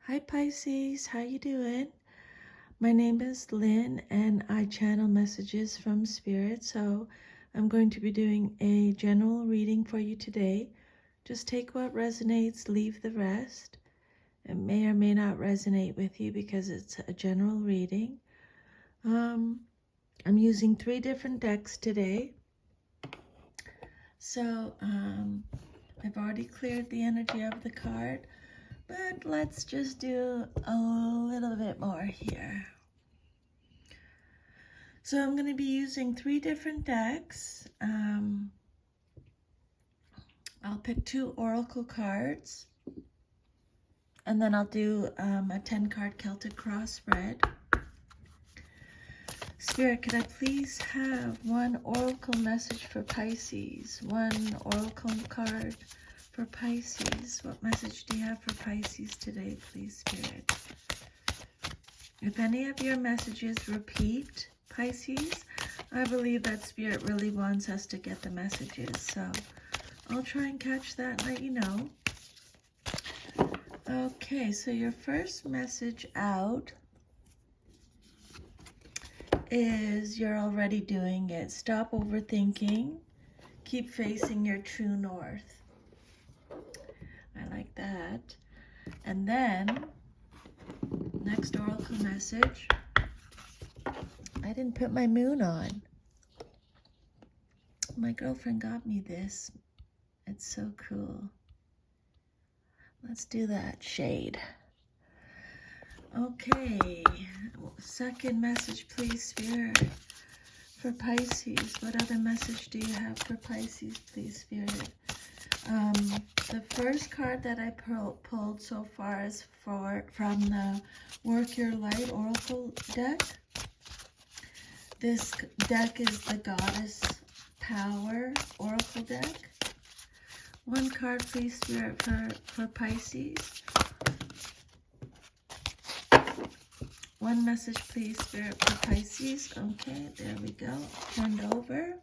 Hi Pisces, how you doing? My name is Lynn and I channel messages from Spirit, so I'm going to be doing a general reading for you today. Just take what resonates, leave the rest. It may or may not resonate with you because it's a general reading. I'm using 3 different decks today. So I've already cleared the energy of the card. But let's just do a little bit more here. So I'm going to be using 3 different decks. I'll pick 2 oracle cards. And then I'll do a 10-card Celtic cross spread. Spirit, could I please have one oracle message for Pisces? One oracle card for Pisces. What message do you have for Pisces today, please, Spirit? If any of your messages repeat, Pisces, I believe that Spirit really wants us to get the messages. So I'll try and catch that and let you know. Okay, so your first message out is you're already doing it. Stop overthinking. Keep facing your true north. I like that. And then, next oracle message. I didn't put my moon on. My girlfriend got me this. It's so cool. Let's do that. Shade. Okay. Second message, please, Spirit. For Pisces, what other message do you have for Pisces, please, Spirit? The first card that I pulled so far is from the Work Your Light Oracle deck. This deck is the Goddess Power Oracle deck. One card, please, Spirit, for Pisces. One message, please, Spirit, for Pisces. Okay, there we go. Turned over.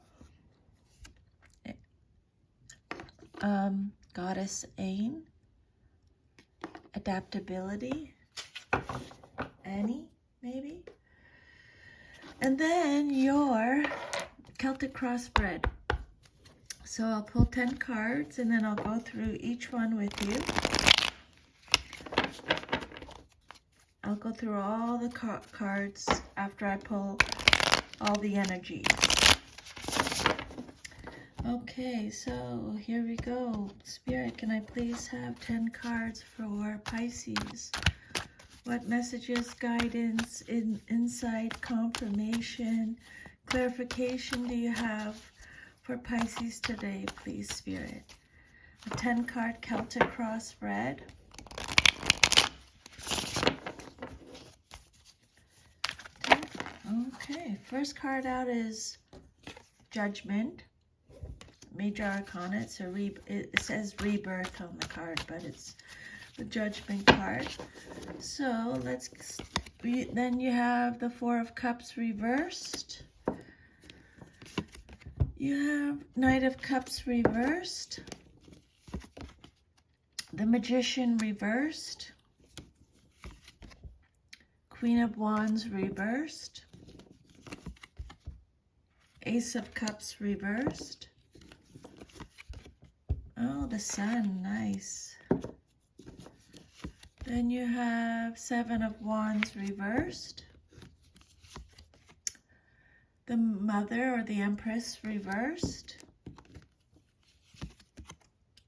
Goddess Ain. Adaptability. Annie, maybe. And then your Celtic cross spread. So I'll pull 10 cards and then I'll go through each one with you. I'll go through all the cards after I pull all the energies. Okay, so here we go. Spirit, can I please have 10 cards for Pisces? What messages, guidance, insight, confirmation, clarification do you have for Pisces today, please, Spirit? A 10-card Celtic cross spread. Okay, first card out is Judgment, Major Arcana. It says Rebirth on the card, but it's the Judgment card. So then you have the Four of Cups reversed. You have Knight of Cups reversed. The Magician reversed. Queen of Wands reversed. Ace of Cups reversed. Oh, the Sun, nice. Then you have Seven of Wands reversed. The Mother or the Empress reversed.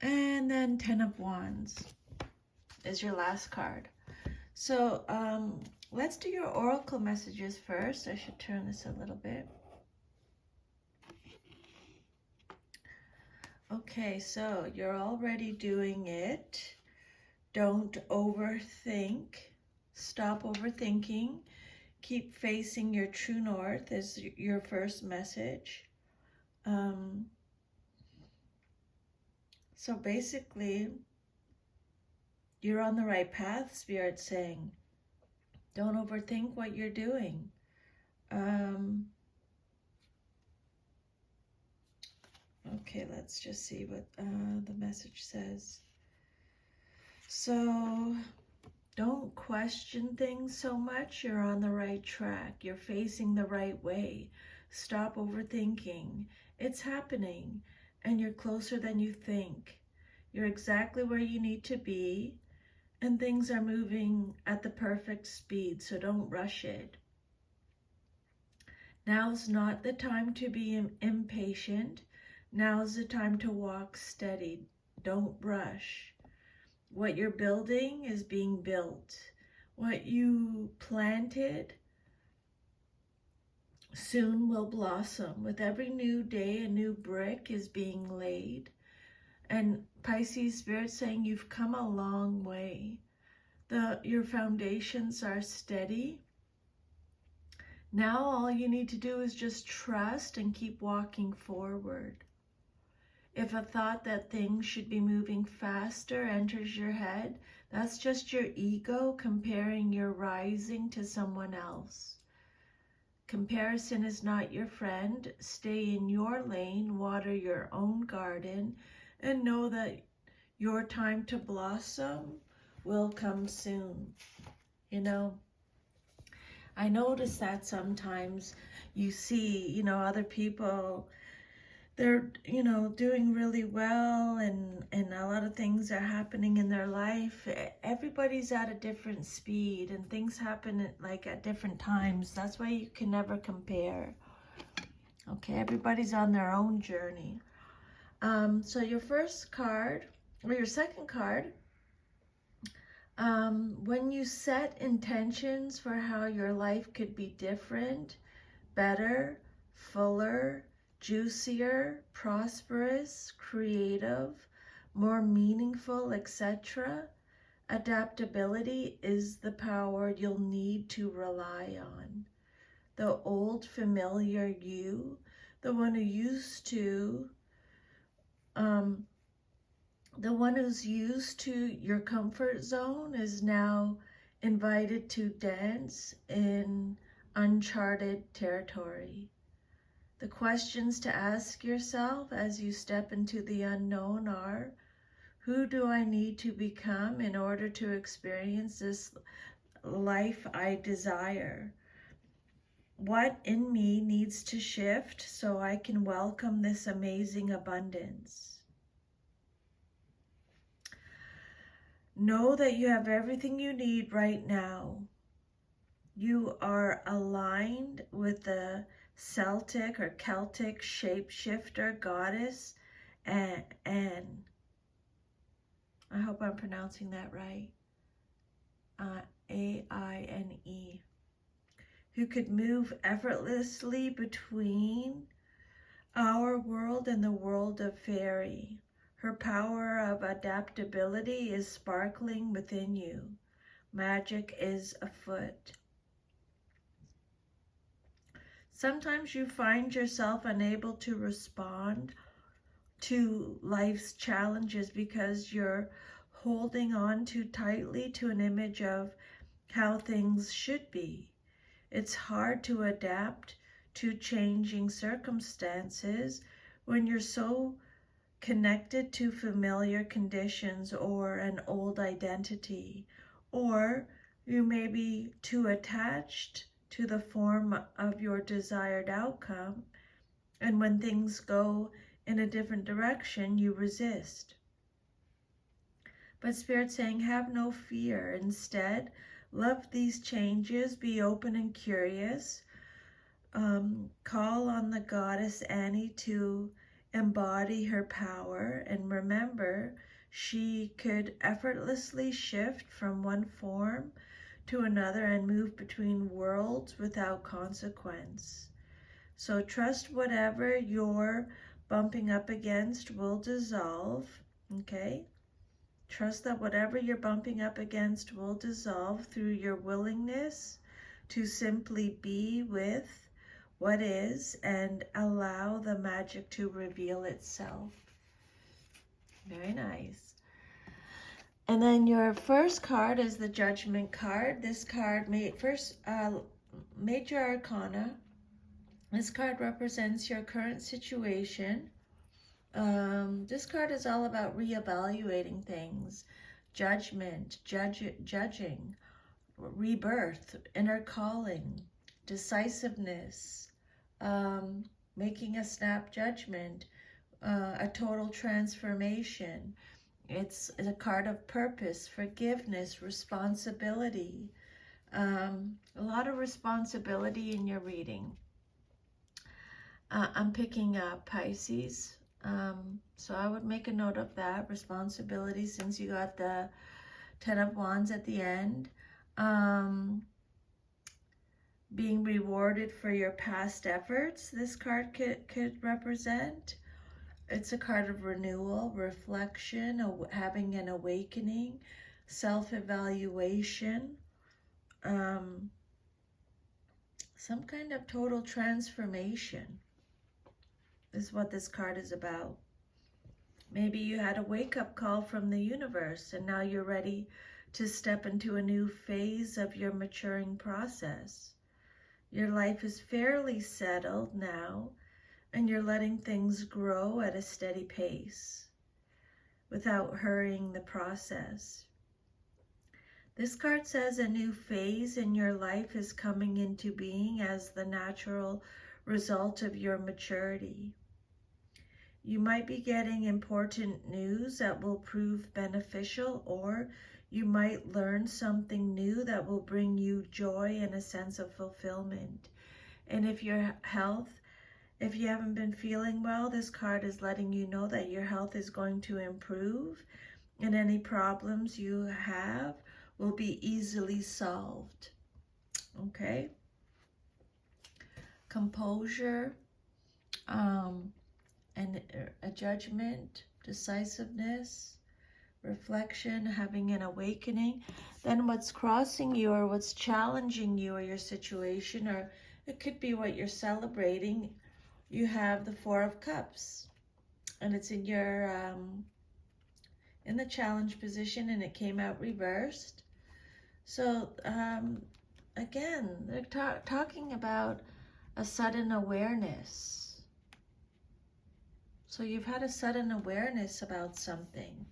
And then Ten of Wands is your last card. So let's do your oracle messages first. I should turn this a little bit. Okay, so you're already doing it. Don't overthink. Stop overthinking. Keep facing your true north is your first message. So basically, you're on the right path, Spirit's saying. Don't overthink what you're doing. Okay, let's just see what the message says. So don't question things so much, you're on the right track. You're facing the right way. Stop overthinking. It's happening, and you're closer than you think. You're exactly where you need to be, and things are moving at the perfect speed, so don't rush it. Now's not the time to be impatient. Now's the time to walk steady. Don't rush. What you're building is being built. What you planted soon will blossom. With every new day, a new brick is being laid. And Pisces Spirit saying you've come a long way. Your foundations are steady. Now all you need to do is just trust and keep walking forward. If a thought that things should be moving faster enters your head, that's just your ego comparing your rising to someone else. Comparison is not your friend. Stay in your lane, water your own garden, and know that your time to blossom will come soon. You know, I notice that sometimes you see, other people, they're, doing really well, and a lot of things are happening in their life. Everybody's at a different speed, and things happen at different times. That's why you can never compare. Okay, everybody's on their own journey. So your first card, or your second card, when you set intentions for how your life could be different, better, fuller, juicier, prosperous, creative, more meaningful, etc., adaptability is the power you'll need to rely on. The old familiar you, the one who used to, the one who's used to your comfort zone is now invited to dance in uncharted territory. The questions to ask yourself as you step into the unknown are, who do I need to become in order to experience this life I desire? What in me needs to shift so I can welcome this amazing abundance? Know that you have everything you need right now. You are aligned with the Celtic or Celtic shapeshifter goddess Anne. I hope I'm pronouncing that right. A-I-N-E. Who could move effortlessly between our world and the world of fairy. Her power of adaptability is sparkling within you. Magic is afoot. Sometimes you find yourself unable to respond to life's challenges because you're holding on too tightly to an image of how things should be. It's hard to adapt to changing circumstances when you're so connected to familiar conditions or an old identity, or you may be too attached to the form of your desired outcome, and when things go in a different direction, you resist. But Spirit's saying, have no fear. Instead, love these changes, be open and curious. Call on the goddess Annie to embody her power, and remember, she could effortlessly shift from one form to another and move between worlds without consequence. So trust whatever you're bumping up against will dissolve, okay? Trust that whatever you're bumping up against will dissolve through your willingness to simply be with what is and allow the magic to reveal itself. Very nice. And then your first card is the Judgment card. This card, Major Arcana. This card represents your current situation. This card is all about reevaluating things, judgment, judging. rebirth, inner calling, decisiveness, making a snap judgment, a total transformation. It's a card of purpose, forgiveness, responsibility. A lot of responsibility in your reading. I'm picking up Pisces. So I would make a note of that, responsibility, since you got the Ten of Wands at the end. Being rewarded for your past efforts, this card could represent. It's a card of renewal, reflection, having an awakening, self-evaluation, some kind of total transformation is what this card is about. Maybe you had a wake-up call from the universe and now you're ready to step into a new phase of your maturing process. Your life is fairly settled now, and you're letting things grow at a steady pace without hurrying the process. This card says a new phase in your life is coming into being as the natural result of your maturity. You might be getting important news that will prove beneficial, or you might learn something new that will bring you joy and a sense of fulfillment. And if you haven't been feeling well, this card is letting you know that your health is going to improve and any problems you have will be easily solved. Okay? Composure, and a judgment, decisiveness, reflection, having an awakening. Then what's crossing you or what's challenging you or your situation, or it could be what you're celebrating. You have the Four of Cups, and it's in your in the challenge position, and it came out reversed. So again, they're talking about a sudden awareness. So you've had a sudden awareness about something.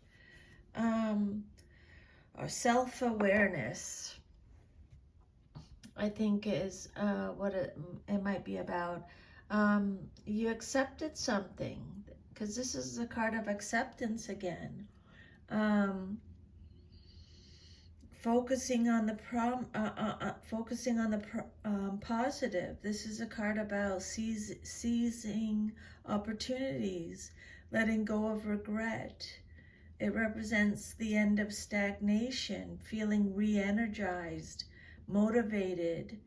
Or self-awareness, I think, is what it might be about. You accepted something, because this is the card of acceptance again. Focusing on the positive. This is a card about seizing opportunities, letting go of regret. It represents the end of stagnation, feeling re-energized, motivated,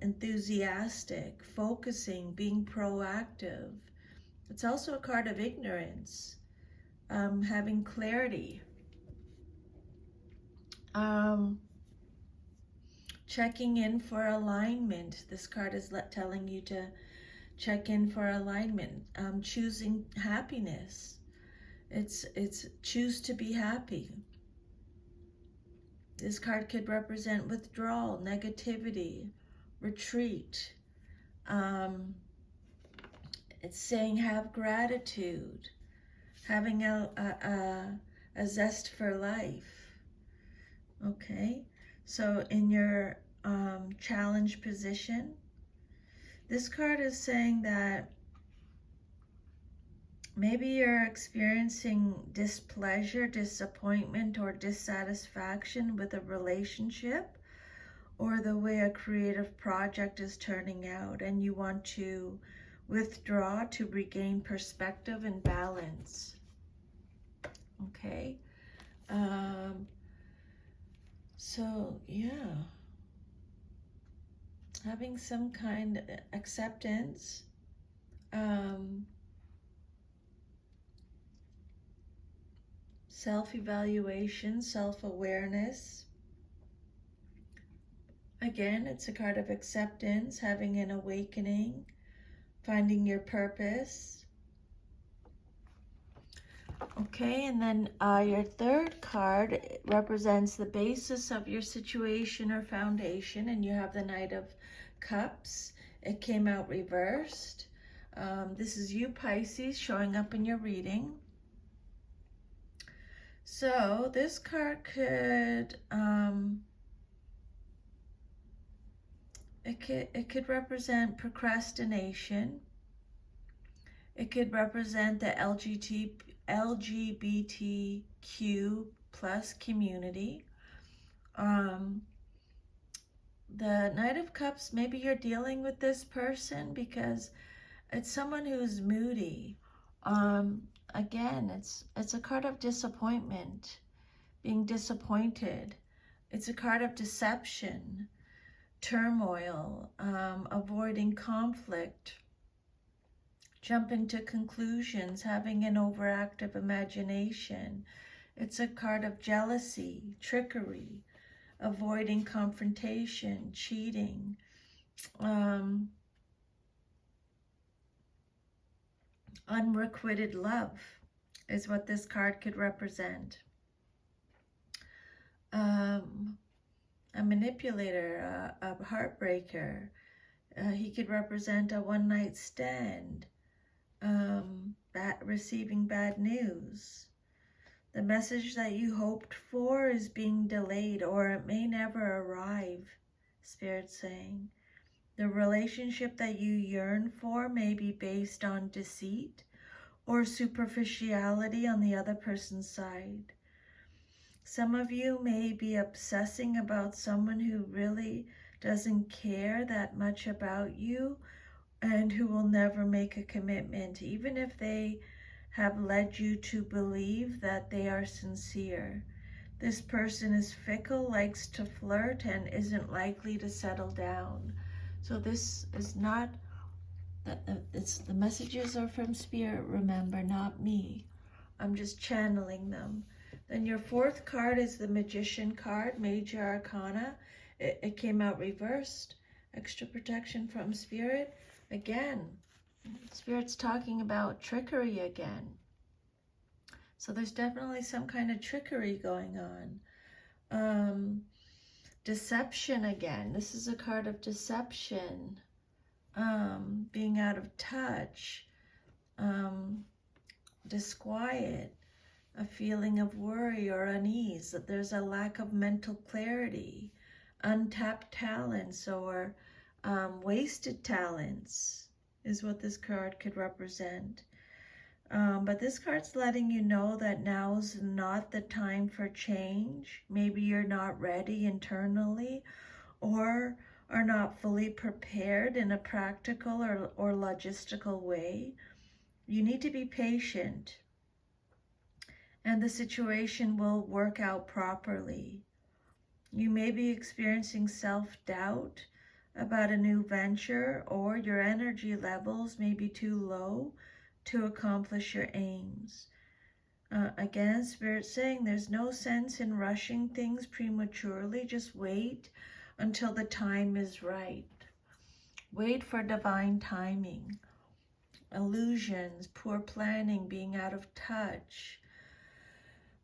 enthusiastic, focusing, being proactive. It's also a card of ignorance, having clarity. Checking in for alignment. This card is telling you to check in for alignment. Choosing happiness. It's choose to be happy. This card could represent withdrawal, negativity, retreat. It's saying have gratitude, having a zest for life. Okay, so in your challenge position, this card is saying that maybe you're experiencing displeasure, disappointment, or dissatisfaction with a relationship or the way a creative project is turning out, and you want to withdraw to regain perspective and balance. Okay. So, yeah. Having some kind of acceptance. Self-evaluation, self-awareness. Again, it's a card of acceptance, having an awakening, finding your purpose. Okay, and then your third card represents the basis of your situation or foundation, and you have the Knight of Cups. It came out reversed. This is you, Pisces, showing up in your reading. So this card could It could represent procrastination. It could represent the LGBTQ plus community. Um, the Knight of Cups, maybe you're dealing with this person because it's someone who's moody. Again, it's a card of disappointment, being disappointed. It's a card of deception, turmoil, avoiding conflict, jumping to conclusions, having an overactive imagination. It's a card of jealousy, trickery, avoiding confrontation, cheating. Unrequited love is what this card could represent. A manipulator, a heartbreaker. He could represent a one-night stand, receiving bad news. The message that you hoped for is being delayed, or it may never arrive, Spirit's saying. The relationship that you yearn for may be based on deceit or superficiality on the other person's side. Some of you may be obsessing about someone who really doesn't care that much about you and who will never make a commitment, even if they have led you to believe that they are sincere. This person is fickle, likes to flirt, and isn't likely to settle down. So this is not, the messages are from Spirit, remember, not me. I'm just channeling them. Then your fourth card is the Magician card, Major Arcana. It came out reversed. Extra protection from Spirit. Again, Spirit's talking about trickery again. So there's definitely some kind of trickery going on. Deception again. This is a card of deception. Being out of touch. Disquiet. A feeling of worry or unease, that there's a lack of mental clarity, untapped talents, or wasted talents is what this card could represent. But this card's letting you know that now's not the time for change. Maybe you're not ready internally, or are not fully prepared in a practical or logistical way. You need to be patient, and the situation will work out properly. You may be experiencing self-doubt about a new venture, or your energy levels may be too low to accomplish your aims. Again, Spirit's saying there's no sense in rushing things prematurely. Just wait until the time is right. Wait for divine timing. Illusions, poor planning, being out of touch,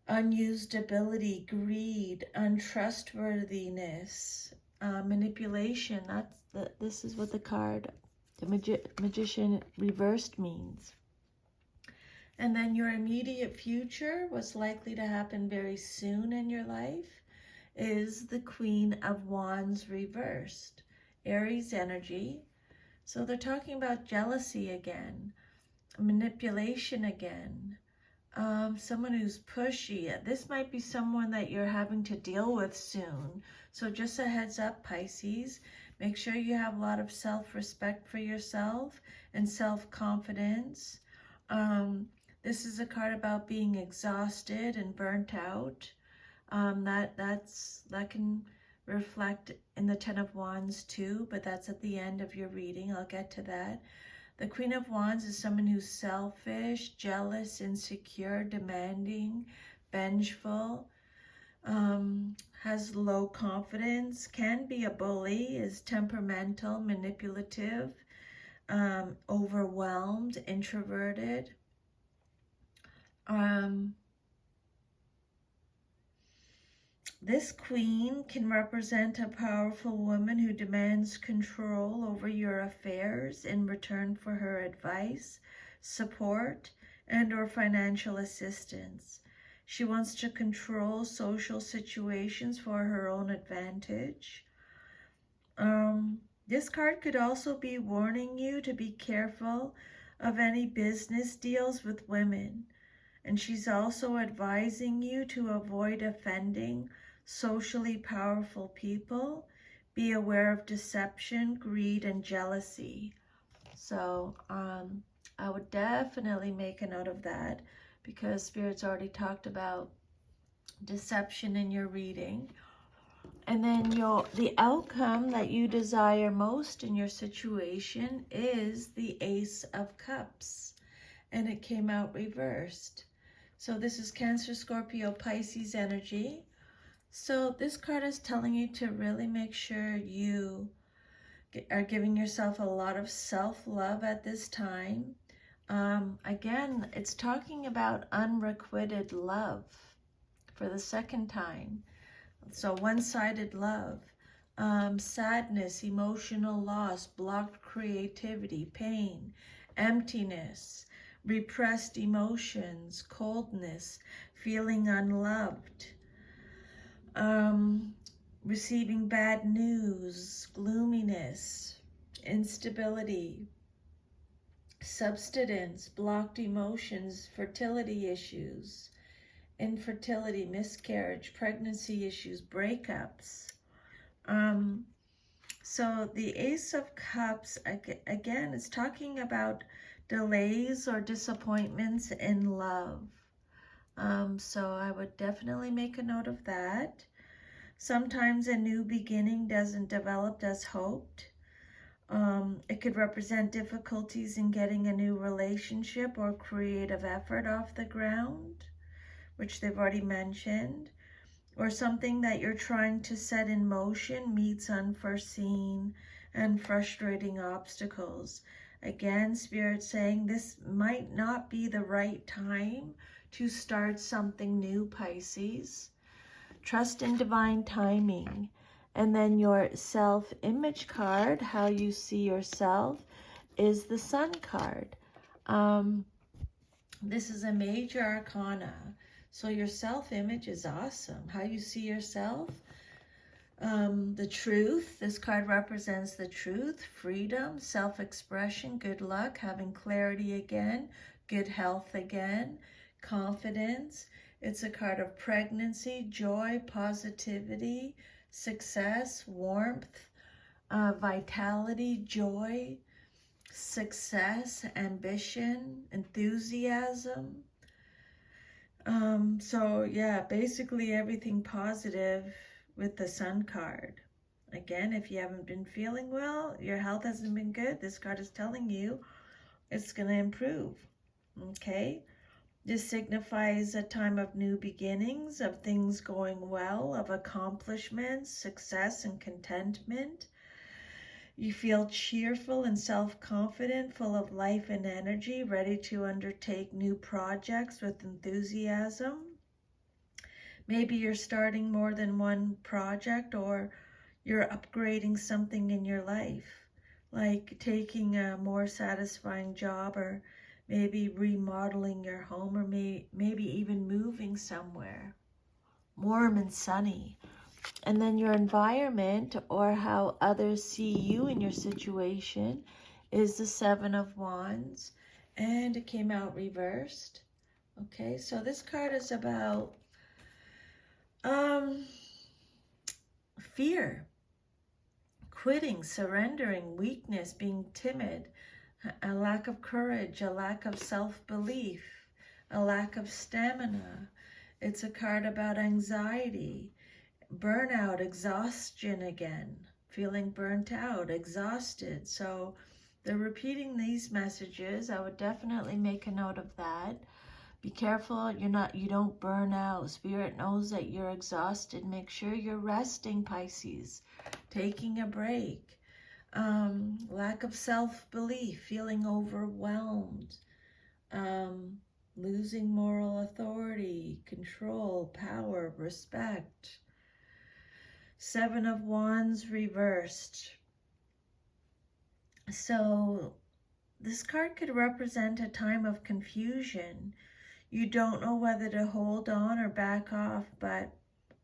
unused ability, greed, untrustworthiness, manipulation. This is what the card, the Magician reversed, means. And then your immediate future, what's likely to happen very soon in your life, is the Queen of Wands reversed. Aries energy. So they're talking about jealousy again, manipulation again. Someone who's pushy. This might be someone that you're having to deal with soon. So just a heads up, Pisces. Make sure you have a lot of self-respect for yourself and self-confidence. This is a card about being exhausted and burnt out. That can reflect in the Ten of Wands too, but that's at the end of your reading. I'll get to that. The Queen of Wands is someone who's selfish, jealous, insecure, demanding, vengeful, has low confidence, can be a bully, is temperamental, manipulative, overwhelmed, introverted. This queen can represent a powerful woman who demands control over your affairs in return for her advice, support, and/or financial assistance. She wants to control social situations for her own advantage. This card could also be warning you to be careful of any business deals with women. And she's also advising you to avoid offending socially powerful people. Be aware of deception, greed, and jealousy. So I would definitely make a note of that, because Spirit's already talked about deception in your reading. And then the outcome that you desire most in your situation is the Ace of Cups. And it came out reversed. So this is Cancer, Scorpio, Pisces energy. So this card is telling you to really make sure you are giving yourself a lot of self-love at this time. Again, it's talking about unrequited love for the second time. So one-sided love, sadness, emotional loss, blocked creativity, pain, emptiness, repressed emotions, coldness, feeling unloved, receiving bad news, gloominess, instability, subsidence, blocked emotions, fertility issues, infertility, miscarriage, pregnancy issues, breakups. So the Ace of Cups, again, is talking about delays or disappointments in love. So I would definitely make a note of that. Sometimes a new beginning doesn't develop as hoped. It could represent difficulties in getting a new relationship or creative effort off the ground, which they've already mentioned, or something that you're trying to set in motion meets unforeseen and frustrating obstacles. Again, Spirit saying this might not be the right time to start something new, Pisces. Trust in divine timing. And then your self-image card, how you see yourself, is the Sun card. This is a major arcana. So your self-image is awesome. How you see yourself. The truth. This card represents the truth, freedom, self-expression, good luck, having clarity again, good health again, confidence. It's a card of pregnancy, joy, positivity, success, warmth, vitality, joy, success, ambition, enthusiasm. So yeah, basically everything positive with the Sun card. Again, if you haven't been feeling well, your health hasn't been good, this card is telling you it's going to improve. Okay? This signifies a time of new beginnings, of things going well, of accomplishments, success, and contentment. You feel cheerful and self-confident, full of life and energy, ready to undertake new projects with enthusiasm. Maybe you're starting more than one project, or you're upgrading something in your life, like taking a more satisfying job, or maybe remodeling your home, or maybe even moving somewhere warm and sunny. And then your environment, or how others see you in your situation, is the Seven of Wands, and it came out reversed. Okay, so this card is about fear, quitting, surrendering, weakness, being timid, a lack of courage, a lack of self-belief, a lack of stamina. It's a card about anxiety, burnout, exhaustion again, feeling burnt out, exhausted. So they're repeating these messages. I would definitely make a note of that. Be careful you don't burn out. Spirit knows that you're exhausted. Make sure you're resting, Pisces, taking a break. Lack of self-belief, feeling overwhelmed, losing moral authority, control, power, respect. Seven of Wands reversed. So this card could represent a time of confusion. You don't know whether to hold on or back off, but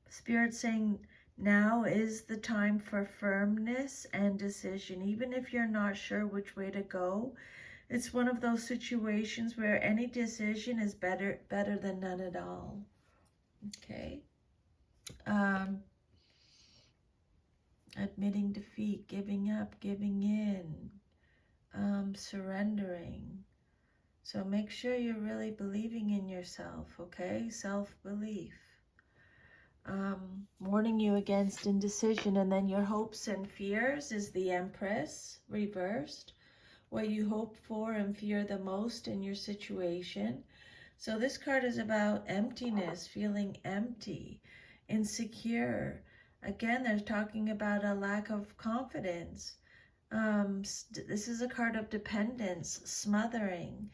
Spirit's saying Now is the time for firmness and decision. Even if you're not sure which way to go, it's one of those situations where any decision is better than none at all. Okay. Admitting defeat, giving up, giving in, surrendering. So make sure you're really believing in yourself, okay? Self-belief. Warning you against indecision, and then your hopes and fears is the Empress reversed. What you hope for and fear the most in your situation. So this card is about emptiness, feeling empty, insecure. Again, they're talking about a lack of confidence. This is a card of dependence, smothering,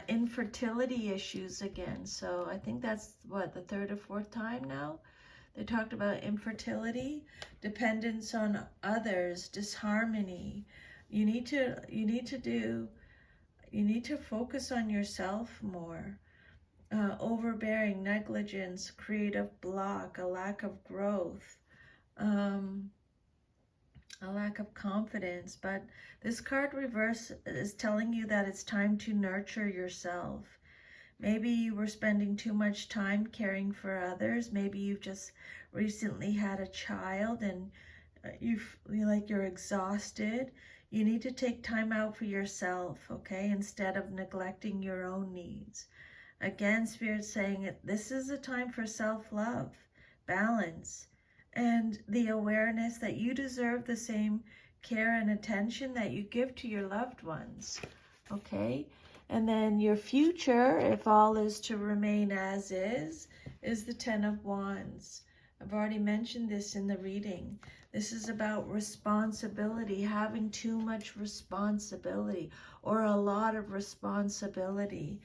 infertility issues again. So I think that's what, the third or fourth time now they talked about infertility, dependence on others, disharmony. You need to focus on yourself more. Overbearing, negligence, creative block, a lack of growth, a lack of confidence. But this card reverse is telling you that it's time to nurture yourself. Maybe you were spending too much time caring for others. Maybe you've just recently had a child and you feel like you're exhausted. You need to take time out for yourself, okay, instead of neglecting your own needs. Again, Spirit's saying this is a time for self-love, balance, and the awareness that you deserve the same care and attention that you give to your loved ones, okay? And then your future, if all is to remain as is the Ten of Wands. I've already mentioned this in the reading. This is about responsibility, having too much responsibility or a lot of responsibility.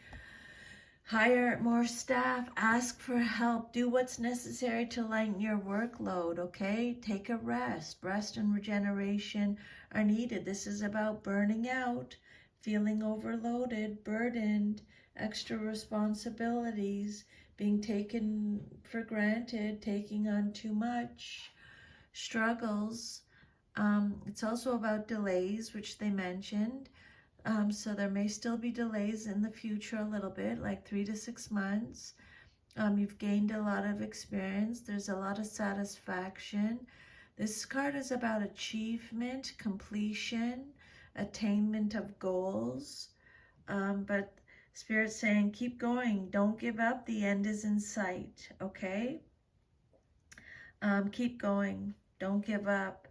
Hire more staff, ask for help, do what's necessary to lighten your workload, okay? Take a rest. Rest and regeneration are needed. This is about burning out, feeling overloaded, burdened, extra responsibilities, being taken for granted, taking on too much, struggles. It's also about delays, which they mentioned. So there may still be delays in the future a little bit, like 3 to 6 months. You've gained a lot of experience. There's a lot of satisfaction. This card is about achievement, completion, attainment of goals. But Spirit's saying, keep going. Don't give up. The end is in sight, okay? Keep going. Don't give up.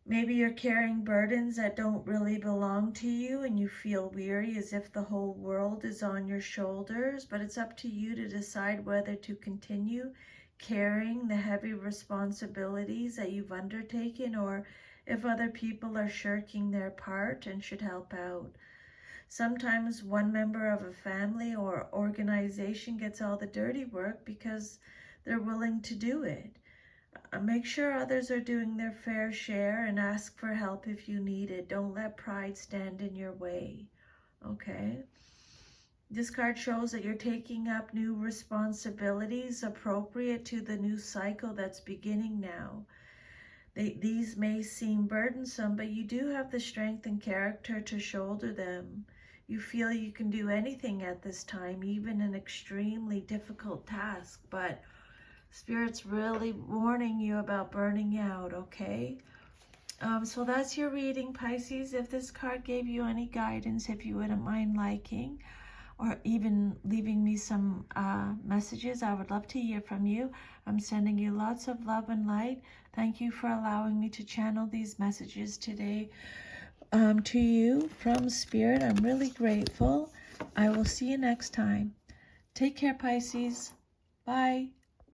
Maybe you're carrying burdens that don't really belong to you and you feel weary as if the whole world is on your shoulders, but it's up to you to decide whether to continue carrying the heavy responsibilities that you've undertaken or if other people are shirking their part and should help out. Sometimes one member of a family or organization gets all the dirty work because they're willing to do it. Make sure others are doing their fair share and ask for help if you need it. Don't let pride stand in your way, okay? This card shows that you're taking up new responsibilities appropriate to the new cycle that's beginning now. These may seem burdensome, but you do have the strength and character to shoulder them. You feel you can do anything at this time, even an extremely difficult task, but Spirit's really warning you about burning out, okay? So that's your reading, Pisces. If this card gave you any guidance, if you wouldn't mind liking or even leaving me some messages, I would love to hear from you. I'm sending you lots of love and light. Thank you for allowing me to channel these messages today to you from Spirit. I'm really grateful. I will see you next time. Take care, Pisces. Bye.